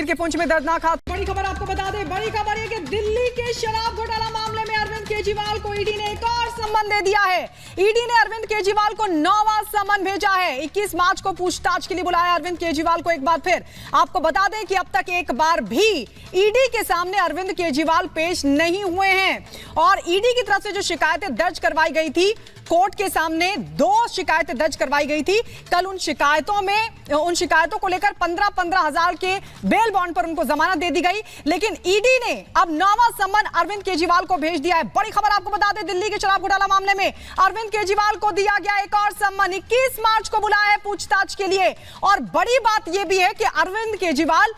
के पुंछ में दर्दनाक हादसा। बड़ी खबर आपको बता दें, बड़ी खबर है कि दिल्ली के शराब घोटाला मामले में अरविंद केजरीवाल को ईडी ने एक और सम्मन दे दिया है। ईडी ने अरविंद केजरीवाल को 9वां सम्मन भेजा है। 21 मार्च को पूछताछ के लिए बुलाया अरविंद केजरीवाल को एक बार फिर। आपको बता दें कि अब तक एक बार भी ईडी के सामने अरविंद केजरीवाल पेश नहीं हुए हैं और ईडी की तरफ से जो शिकायतें दर्ज करवाई गई थी, कोर्ट के सामने 2 शिकायतें दर्ज करवाई गई थी। कल उन शिकायतों को लेकर 15-15 हजार के बेल बॉन्ड पर उनको जमानत दे दी गई, लेकिन ईडी ने अब 9वां सम्मन अरविंद केजरीवाल को भेज दिया है। बड़ी खबर आपको बता दें, दिल्ली के शराब घोटाला मामले में अरविंद केजरीवाल को दिया गया एक और सम्मन। 21 मार्च को बुलाया है पूछताछ के लिए और बड़ी बात यह भी है कि अरविंद केजरीवाल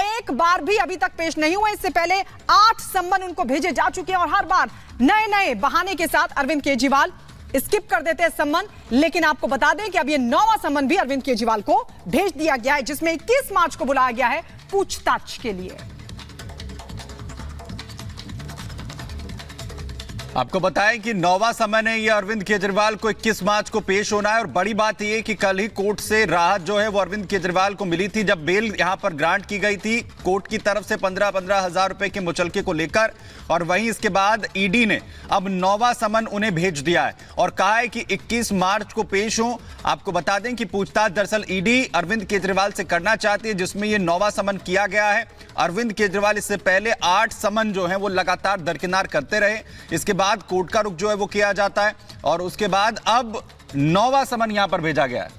एक बार भी अभी तक पेश नहीं हुए। इससे पहले 8 सम्मन उनको भेजे जा चुके हैं और हर बार नए नए बहाने के साथ अरविंद केजरीवाल स्किप कर देते हैं सम्मन। लेकिन आपको बता दें कि अब ये 9वां सम्मन भी अरविंद केजरीवाल को भेज दिया गया है, जिसमें 21 मार्च को बुलाया गया है पूछताछ के लिए। आपको बताएं कि 9वां सम्मन है ये अरविंद केजरीवाल को 21 मार्च को पेश होना है और बड़ी बात यह कि कल ही कोर्ट से राहत जो है वो अरविंद केजरीवाल को मिली थी, जब बेल यहां पर ग्रांट की गई थी कोर्ट की तरफ से 15-15 हजार रुपए के मुचलके को लेकर। और वहीं इसके बाद ईडी ने अब 9वां सम्मन उन्हें भेज दिया है और कहा है कि 21 मार्च को पेश हो। आपको बता दें कि पूछताछ दरअसल ईडी अरविंद केजरीवाल से करना चाहती है, जिसमें यह 9वां सम्मन किया गया है। अरविंद केजरीवाल इससे पहले 8 सम्मन जो है वो लगातार दरकिनार करते रहे। इसके बाद कोर्ट का रुख जो है वो किया जाता है और उसके बाद अब 9वां सम्मन यहां पर भेजा गया है।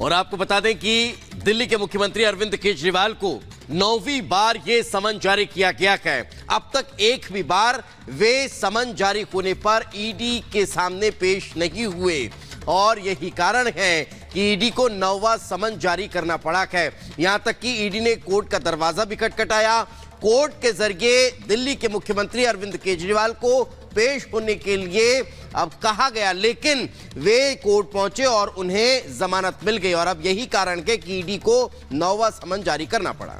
और आपको बता दें कि दिल्ली के मुख्यमंत्री अरविंद केजरीवाल को 9वीं बार यह समन जारी किया गया है। अब तक एक भी बार वे समन जारी होने पर ईडी के सामने पेश नहीं हुए और यही कारण है कि ईडी को 9वां समन जारी करना पड़ा है। यहां तक कि ईडी ने कोर्ट का दरवाजा भी खटखटाया। कोर्ट के जरिए दिल्ली के मुख्यमंत्री अरविंद केजरीवाल को पेश होने के लिए अब कहा गया, लेकिन वे कोर्ट पहुंचे और उन्हें जमानत मिल गई और अब यही कारण है कि ईडी को 9वां समन जारी करना पड़ा।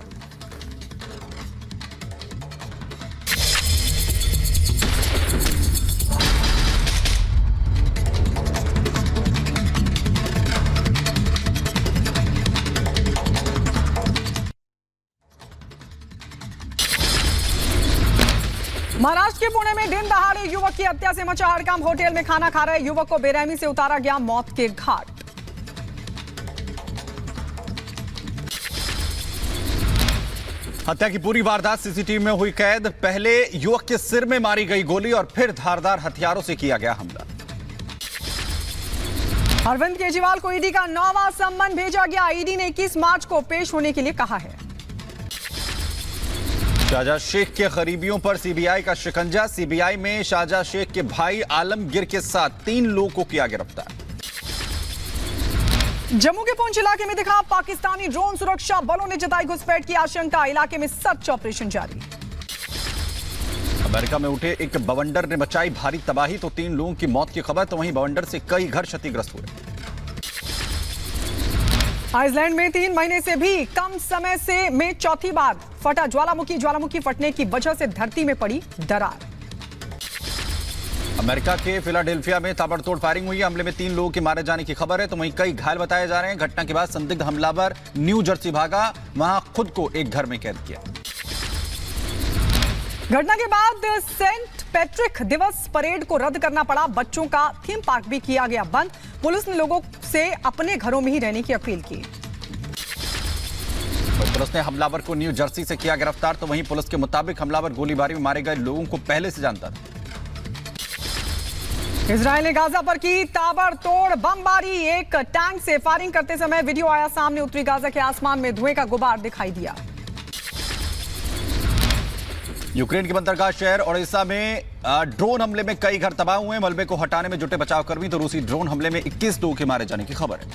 महाराष्ट्र के पुणे में दिन दहाड़े युवक की हत्या से मचा हड़कंप। होटल में खाना खा रहे युवक को बेरहमी से उतारा गया मौत के घाट। हत्या की पूरी वारदात सीसीटीवी में हुई कैद। पहले युवक के सिर में मारी गई गोली और फिर धारदार हथियारों से किया गया हमला। अरविंद केजरीवाल को ईडी का 9वां सम्मन भेजा गया। ईडी ने 21 मार्च को पेश होने के लिए कहा है। शाहजहां शेख के करीबियों पर सीबीआई का शिकंजा। सीबीआई में शाहजहां शेख के भाई आलमगीर के साथ 3 लोगों को किया गिरफ्तार। जम्मू के पुंछ इलाके में दिखा पाकिस्तानी ड्रोन। सुरक्षा बलों ने जताई घुसपैठ की आशंका। इलाके में सर्च ऑपरेशन जारी। अमेरिका में उठे एक बवंडर ने मचाई भारी तबाही, तो 3 लोगों की मौत की खबर। तो वहीं बवंडर से कई घर क्षतिग्रस्त हुए। आइसलैंड में 3 महीने से भी कम समय में चौथी बार फटा ज्वालामुखी फटने की वजह से धरती में पड़ी दरार। अमेरिका के फिलाडेल्फिया में ताबड़तोड़ फायरिंग हुई। हमले में 3 लोगों के मारे जाने की खबर है, तो वहीं कई घायल बताए जा रहे हैं। घटना के बाद संदिग्ध हमलावर न्यू जर्सी भागा, वहां खुद को एक घर में कैद किया। घटना के बाद सेंट पैट्रिक दिवस परेड को रद्द करना पड़ा। बच्चों का थीम पार्क भी किया गया बंद। पुलिस ने लोगों से अपने घरों में ही रहने की अपील की। पुलिस ने हमलावर को न्यू जर्सी से किया गिरफ्तार। तो वहीं पुलिस के मुताबिक हमलावर गोलीबारी में मारे गए लोगों को पहले से जानता था। इजराइल ने गाजा पर की ताबड़तोड़ बमबारी। एक टैंक से फायरिंग करते समय वीडियो आया सामने। उत्तरी गाजा के आसमान में धुएं का गुबार दिखाई दिया। यूक्रेन के बंदरगाह शहर ओडेसा में ड्रोन हमले में कई घर तबाह हुए। मलबे को हटाने में जुटे बचावकर्मी। तो रूसी ड्रोन हमले में 21 लोगों के मारे जाने की खबर है।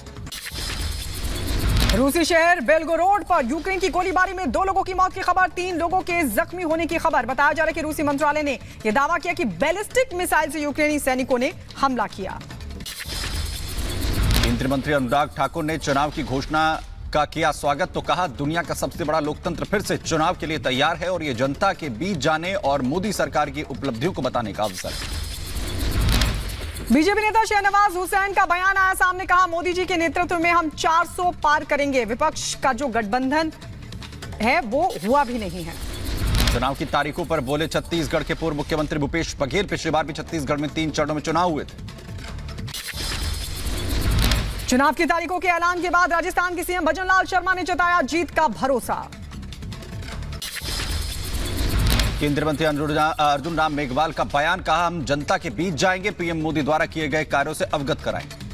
रूसी शहर बेलगोरोड पर यूक्रेन की गोलीबारी में 2 लोगों की मौत की खबर। 3 लोगों के जख्मी होने की खबर। बताया जा रहा है कि रूसी मंत्रालय ने यह दावा किया कि बैलिस्टिक मिसाइल से यूक्रेनी सैनिकों ने हमला किया। केंद्रीय मंत्री अनुराग ठाकुर ने चुनाव की घोषणा का किया स्वागत। तो कहा दुनिया का सबसे बड़ा लोकतंत्र फिर से चुनाव के लिए तैयार है और ये जनता के बीच जाने और मोदी सरकार की उपलब्धियों को बताने का अवसर है। बीजेपी नेता शहनवाज हुसैन का बयान आया सामने। कहा मोदी जी के नेतृत्व में हम 400 पार करेंगे। विपक्ष का जो गठबंधन है वो हुआ भी नहीं है। चुनाव की तारीखों पर बोले छत्तीसगढ़ के पूर्व मुख्यमंत्री भूपेश बघेल। पिछली बार भी छत्तीसगढ़ में 3 चरणों में चुनाव हुए थे। चुनाव की तारीखों के ऐलान के बाद राजस्थान के सीएम भजनलाल शर्मा ने जताया जीत का भरोसा। केंद्रीय मंत्री अर्जुन राम मेघवाल का बयान, कहा हम जनता के बीच जाएंगे, पीएम मोदी द्वारा किए गए कार्यों से अवगत कराएंगे।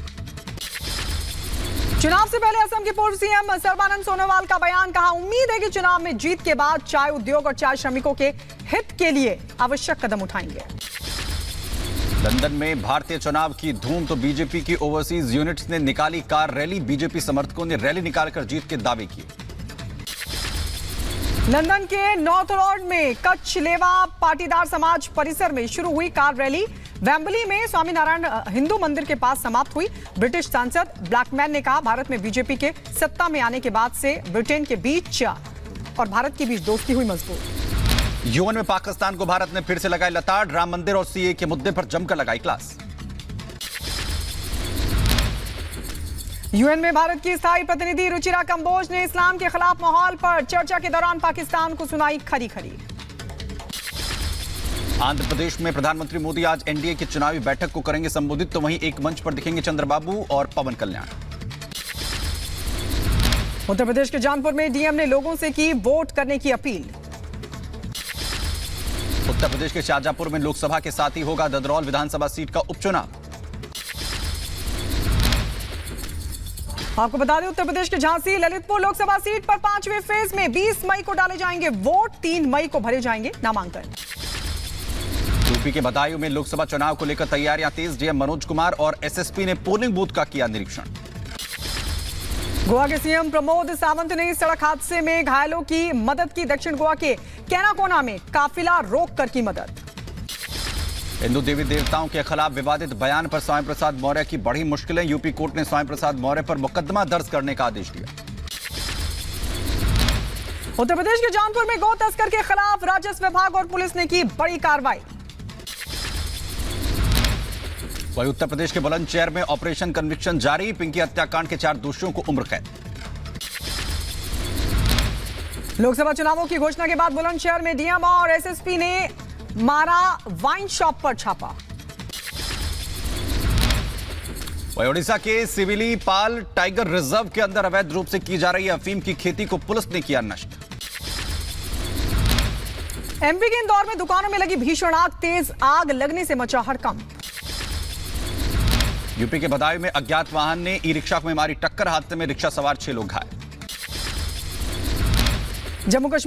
चुनाव से पहले असम के पूर्व सीएम सर्बानंद सोनोवाल का बयान, कहा उम्मीद है कि चुनाव में जीत के बाद चाय उद्योग और चाय श्रमिकों के हित के लिए आवश्यक कदम उठाएंगे। लंदन में भारतीय चुनाव की धूम, तो बीजेपी की ओवरसीज यूनिट्स ने निकाली कार रैली। बीजेपी समर्थकों ने रैली निकालकर जीत के दावे किए। लंदन के नॉर्थ रोड में कच्छ लेवा पाटीदार समाज परिसर में शुरू हुई कार रैली वेम्बली में स्वामीनारायण हिंदू मंदिर के पास समाप्त हुई। ब्रिटिश सांसद ब्लैकमैन ने कहा भारत में बीजेपी के सत्ता में आने के बाद से ब्रिटेन के बीच और भारत के बीच दोस्ती हुई मजबूत। यूएन में पाकिस्तान को भारत ने फिर से लगाई लताड़। राम मंदिर और सीए के मुद्दे पर जमकर लगाई क्लास। यूएन में भारत की स्थायी प्रतिनिधि रुचिरा कंबोज ने इस्लाम के खिलाफ माहौल पर चर्चा के दौरान पाकिस्तान को सुनाई खरी खरी। आंध्र प्रदेश में प्रधानमंत्री मोदी आज एनडीए की चुनावी बैठक को करेंगे संबोधित, तो वहीं एक मंच पर दिखेंगे चंद्रबाबू और पवन कल्याण। उत्तर प्रदेश के जौनपुर में डीएम ने लोगों से की वोट करने की अपील। उत्तर प्रदेश के शाहजहांपुर में लोकसभा के साथ ही होगा ददरौल विधानसभा सीट का उपचुनाव। आपको बता दें उत्तर प्रदेश के झांसी ललितपुर लोकसभा सीट पर 5वें फेज में 20 मई को डाले जाएंगे वोट, 3 मई को भरे जाएंगे नामांकन। यूपी के बदायूं में लोकसभा चुनाव को लेकर तैयारियां तेज। डीएम मनोज कुमार और एसएसपी ने पोलिंग बूथ का किया निरीक्षण। गोवा के सीएम प्रमोद सावंत ने सड़क हादसे में घायलों की मदद की। दक्षिण गोवा के कैनाकोना में काफिला रोककर की मदद। हिंदू देवी देवताओं के खिलाफ विवादित बयान पर स्वामी प्रसाद मौर्य की बढ़ी मुश्किलें। यूपी कोर्ट ने स्वामी प्रसाद मौर्य पर मुकदमा दर्ज करने का आदेश दिया। उत्तर प्रदेश के जौनपुर में गौ तस्कर के खिलाफ राजस्व विभाग और पुलिस ने की बड़ी कार्रवाई। वहीं उत्तर प्रदेश के बुलंदशहर में ऑपरेशन कन्विक्शन जारी। पिंकी हत्याकांड के 4 दोषियों को उम्र कैद। लोकसभा चुनावों की घोषणा के बाद बुलंदशहर में डीएम और एसएसपी ने मारा वाइन शॉप पर छापा। वहीं ओडिशा के सिविली पाल टाइगर रिजर्व के अंदर अवैध रूप से की जा रही अफीम की खेती को पुलिस ने किया नष्ट। एमपी के इंदौर में दुकानों में लगी भीषण आग, तेज आग लगने से मचा हड़कंप। यूपी के बदायूं में अज्ञात वाहन ने ई रिक्शा में मारी टक्कर। हादसे में रिक्शा सवार 6 लोग घायल। जम्मू कश्मीर